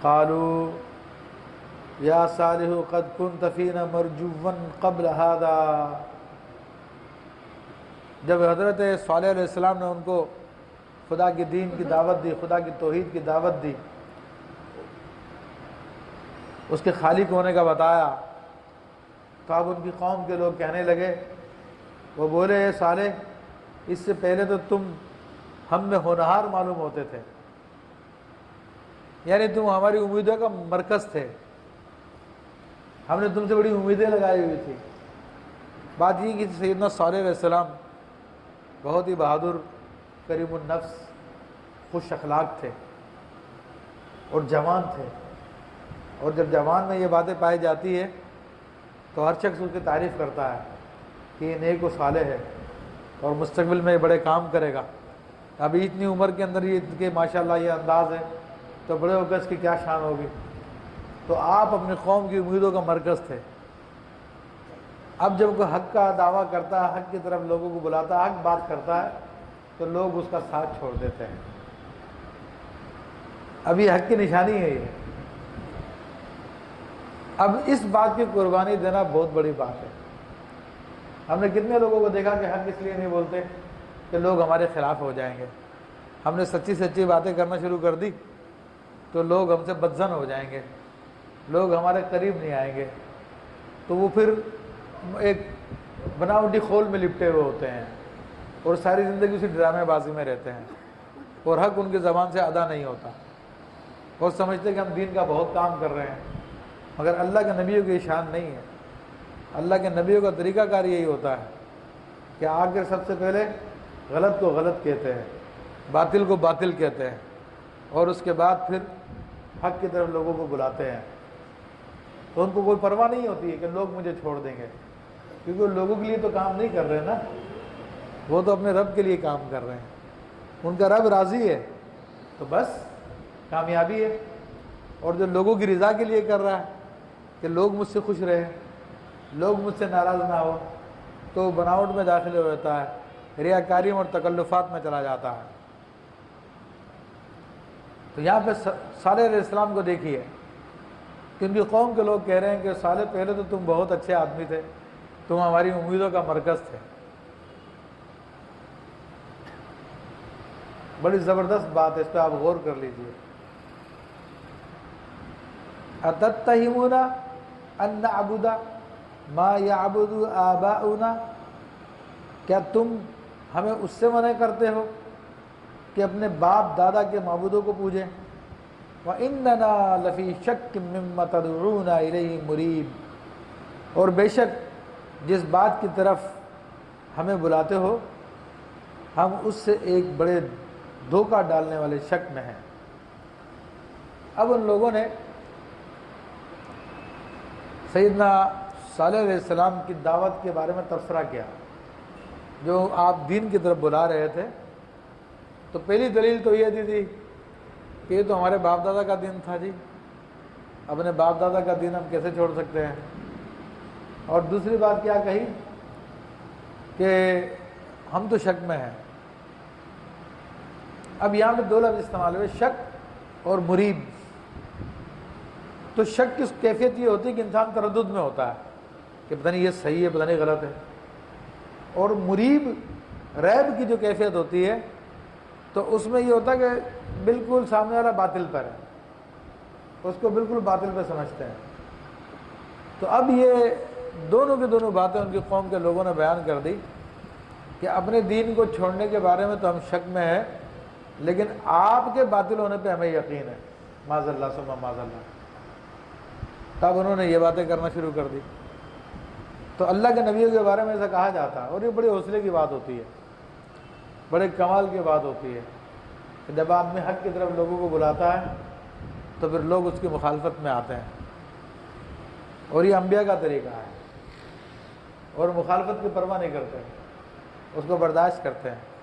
قالوا یا صالح قد كنت فینا مرجوا قبل هذا، جب حضرت صالح علیہ السلام نے ان کو خدا کے دین کی دعوت دی، خدا کی توحید کی دعوت دی، اس کے خالق ہونے کا بتایا، تو اب ان کی قوم کے لوگ کہنے لگے، وہ بولے اے صالح اس سے پہلے تو تم ہم میں ہونہار معلوم ہوتے تھے، یعنی تم ہماری امیدوں کا مرکز تھے، ہم نے تم سے بڑی امیدیں لگائی ہوئی تھی۔ بات یہ کہ سیدنا صالح علیہ السلام بہت ہی بہادر، کریم النفس، خوش اخلاق تھے اور جوان تھے، اور جب جوان میں یہ باتیں پائی جاتی ہے تو ہر شخص اس کی تعریف کرتا ہے کہ یہ نیک و صالح ہے اور مستقبل میں یہ بڑے کام کرے گا۔ ابھی اتنی عمر کے اندر یہ کہ ماشاءاللہ یہ انداز ہے تو بڑے ہو کر اس کی کیا شان ہوگی۔ تو آپ اپنی قوم کی امیدوں کا مرکز تھے۔ اب جب کوئی حق کا دعویٰ کرتا ہے، حق کی طرف لوگوں کو بلاتا ہے، حق بات کرتا ہے تو لوگ اس کا ساتھ چھوڑ دیتے ہیں۔ اب یہ حق کی نشانی ہے۔ یہ اب اس بات کی قربانی دینا بہت بڑی بات ہے۔ ہم نے کتنے لوگوں کو دیکھا کہ حق اس لیے نہیں بولتے کہ لوگ ہمارے خلاف ہو جائیں گے، ہم نے سچی سچی باتیں کرنا شروع کر دی تو لوگ ہم سے بدظن ہو جائیں گے، لوگ ہمارے قریب نہیں آئیں گے، تو وہ پھر ایک بناوٹی خول میں لپٹے ہوئے ہوتے ہیں اور ساری زندگی اسی ڈرامے بازی میں رہتے ہیں، اور حق ان کی زبان سے ادا نہیں ہوتا۔ وہ سمجھتے کہ ہم دین کا بہت کام کر رہے ہیں، مگر اللہ کے نبیوں کی شان نہیں ہے۔ اللہ کے نبیوں کا طریقہ کار یہی ہوتا ہے کہ آ کر سب سے پہلے غلط کو غلط کہتے ہیں، باطل کو باطل کہتے ہیں، اور اس کے بعد پھر حق کی طرف لوگوں کو بلاتے ہیں۔ تو ان کو کوئی پرواہ نہیں ہوتی ہے کہ لوگ مجھے چھوڑ دیں گے، کیونکہ وہ لوگوں کے لیے تو کام نہیں کر رہے نا، وہ تو اپنے رب کے لیے کام کر رہے ہیں۔ ان کا رب راضی ہے تو بس کامیابی ہے۔ اور جو لوگوں کی رضا کے لیے کر رہا ہے کہ لوگ مجھ سے خوش رہیں، لوگ مجھ سے ناراض نہ ہو، تو بناوٹ میں داخل ہو جاتا ہے، ریاکاریوں اور تکلفات میں چلا جاتا ہے۔ تو یہاں پہ صالح علیہ السلام کو دیکھیے کہ ان کی قوم کے لوگ کہہ رہے ہیں کہ صالح پہلے تو تم بہت اچھے آدمی تھے، تم ہماری امیدوں کا مرکز تھے۔ بڑی زبردست بات ہے، اس پہ آپ غور کر لیجئے۔ اتتہمون ان نعبد ما یعبد آباؤنا، کیا تم ہمیں اس سے منع کرتے ہو کہ اپنے باپ دادا کے معبودوں کو پوجیں؟ وَإِنَّنَا لَفِي شَكٍّ مِّمَّا تَدْعُونَا إِلَيْهِ مُرِيبٍ، اور بے شک جس بات کی طرف ہمیں بلاتے ہو ہم اس سے ایک بڑے دھوکہ ڈالنے والے شک میں ہیں۔ اب ان لوگوں نے سیدنا صالح علیہ السلام کی دعوت کے بارے میں تبصرہ کیا، جو آپ دین کی طرف بلا رہے تھے، تو پہلی دلیل تو یہ دی تھی کہ یہ تو ہمارے باپ دادا کا دین تھا جی، اپنے باپ دادا کا دین ہم کیسے چھوڑ سکتے ہیں۔ اور دوسری بات کیا کہی کہ ہم تو شک میں ہیں۔ اب یہاں پہ دو لفظ استعمال ہوئے، شک اور مریب۔ تو شک کی کیفیت یہ ہوتی ہے کہ انسان تردد میں ہوتا ہے کہ پتہ نہیں یہ صحیح ہے، پتہ نہیں غلط ہے، اور مریب ریب کی جو کیفیت ہوتی ہے تو اس میں یہ ہوتا ہے کہ بالکل سامنے والا باطل پر ہے، اس کو بالکل باطل پہ سمجھتے ہیں۔ تو اب یہ دونوں کی دونوں باتیں ان کی قوم کے لوگوں نے بیان کر دی کہ اپنے دین کو چھوڑنے کے بارے میں تو ہم شک میں ہیں، لیکن آپ کے باطل ہونے پہ ہمیں یقین ہے، معاذ اللہ ثم معاذ اللہ۔ تب انہوں نے یہ باتیں کرنا شروع کر دی۔ تو اللہ کے نبیوں کے بارے میں ایسا کہا جاتا ہے، اور یہ بڑے حوصلے کی بات ہوتی ہے، بڑے کمال کی بات ہوتی ہے کہ جب آدمی حق کی طرف لوگوں کو بلاتا ہے تو پھر لوگ اس کی مخالفت میں آتے ہیں، اور یہ انبیاء کا طریقہ ہے، اور مخالفت کی پرواہ نہیں کرتے، اس کو برداشت کرتے ہیں۔